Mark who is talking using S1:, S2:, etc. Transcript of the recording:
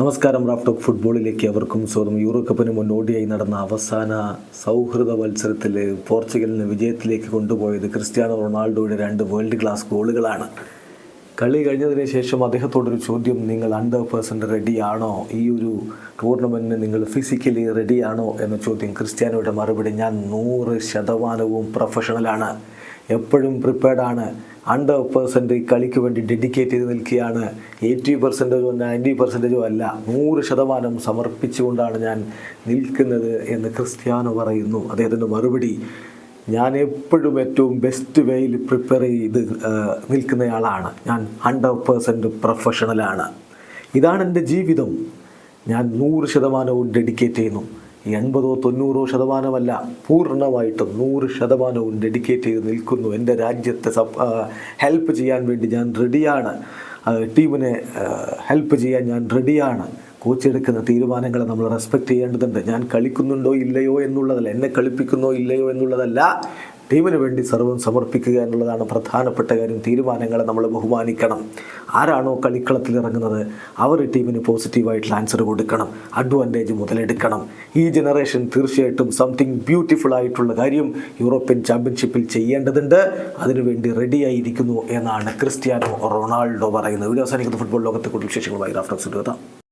S1: നമസ്കാരം. Raf talk ഫുട്ബോളിലേക്ക് അവർക്കും സ്വാഗതം. യൂറോ കപ്പിന് മുന്നോടിയായി നടന്ന അവസാന സൗഹൃദ മത്സരത്തിൽ പോർച്ചുഗലിനെ വിജയത്തിലേക്ക് കൊണ്ടുപോയത് ക്രിസ്ത്യാനോ റൊണാൾഡോയുടെ 2 വേൾഡ് ക്ലാസ് ഗോളുകളാണ്. കളി കഴിഞ്ഞതിന് ശേഷം അദ്ദേഹത്തോടൊരു ചോദ്യം, നിങ്ങൾ 100% റെഡിയാണോ, ഈ ഒരു ടൂർണമെൻറ്റിന് നിങ്ങൾ ഫിസിക്കലി റെഡിയാണോ എന്ന ചോദ്യം. ക്രിസ്ത്യാനോയുടെ മറുപടി, ഞാൻ 100% പ്രൊഫഷണലാണ്, എപ്പോഴും പ്രിപ്പയർഡാണ്, 100% കളിക്ക് വേണ്ടി ഡെഡിക്കേറ്റ് ചെയ്ത് നിൽക്കുകയാണ്, 80%-ഓ 90%-ഓ അല്ല, 100% സമർപ്പിച്ചുകൊണ്ടാണ് ഞാൻ നിൽക്കുന്നത് എന്ന് ക്രിസ്ത്യാനോ പറയുന്നു. അദ്ദേഹത്തിൻ്റെ മറുപടി, ഞാൻ എപ്പോഴും ഏറ്റവും ബെസ്റ്റ് വേയിൽ പ്രിപ്പയർ ചെയ്ത് നിൽക്കുന്നയാളാണ്, ഞാൻ 100% പ്രൊഫഷണലാണ്, ഇതാണ് എൻ്റെ ജീവിതം, ഞാൻ 100% ഡെഡിക്കേറ്റ് ചെയ്യുന്നു. 80-90% പൂർണ്ണമായിട്ടും 100% ഡെഡിക്കേറ്റ് ചെയ്ത് നിൽക്കുന്നു. എൻ്റെ രാജ്യത്തെ ഹെൽപ്പ് ചെയ്യാൻ വേണ്ടി ഞാൻ റെഡിയാണ്, ടീമിനെ ഹെൽപ്പ് ചെയ്യാൻ ഞാൻ റെഡിയാണ്. കോച്ച് എടുക്കുന്ന തീരുമാനങ്ങളെ നമ്മൾ റെസ്പെക്റ്റ് ചെയ്യേണ്ടതുണ്ട്. ഞാൻ കളിക്കുന്നുണ്ടോ ഇല്ലയോ എന്നുള്ളതല്ല, എന്നെ കളിപ്പിക്കുന്നോ ഇല്ലയോ എന്നുള്ളതല്ല, ടീമിന് വേണ്ടി സർവ്വം സമർപ്പിക്കുക എന്നുള്ളതാണ് പ്രധാനപ്പെട്ട കാര്യം. തീരുമാനങ്ങളെ നമ്മൾ ബഹുമാനിക്കണം. ആരാണോ കളിക്കളത്തിൽ ഇറങ്ങുന്നത് അവർ ടീമിന് പോസിറ്റീവായിട്ടുള്ള ആൻസർ കൊടുക്കണം, അഡ്വാൻറ്റേജ് മുതലെടുക്കണം. ഈ ജനറേഷൻ തീർച്ചയായിട്ടും സംതിങ് ബ്യൂട്ടിഫുൾ ആയിട്ടുള്ള കാര്യം യൂറോപ്യൻ ചാമ്പ്യൻഷിപ്പിൽ ചെയ്യേണ്ടതുണ്ട്, അതിനുവേണ്ടി റെഡിയായിരിക്കുന്നു എന്നാണ് ക്രിസ്ത്യാനോ റൊണാൾഡോ പറയുന്നത്. വീഡിയോ അവസാനിക്കുന്ന ഫുട്ബോൾ ലോകത്തെ കൂടുതൽ വിശേഷങ്ങളുമായി റാഫ് ടോക്സ്.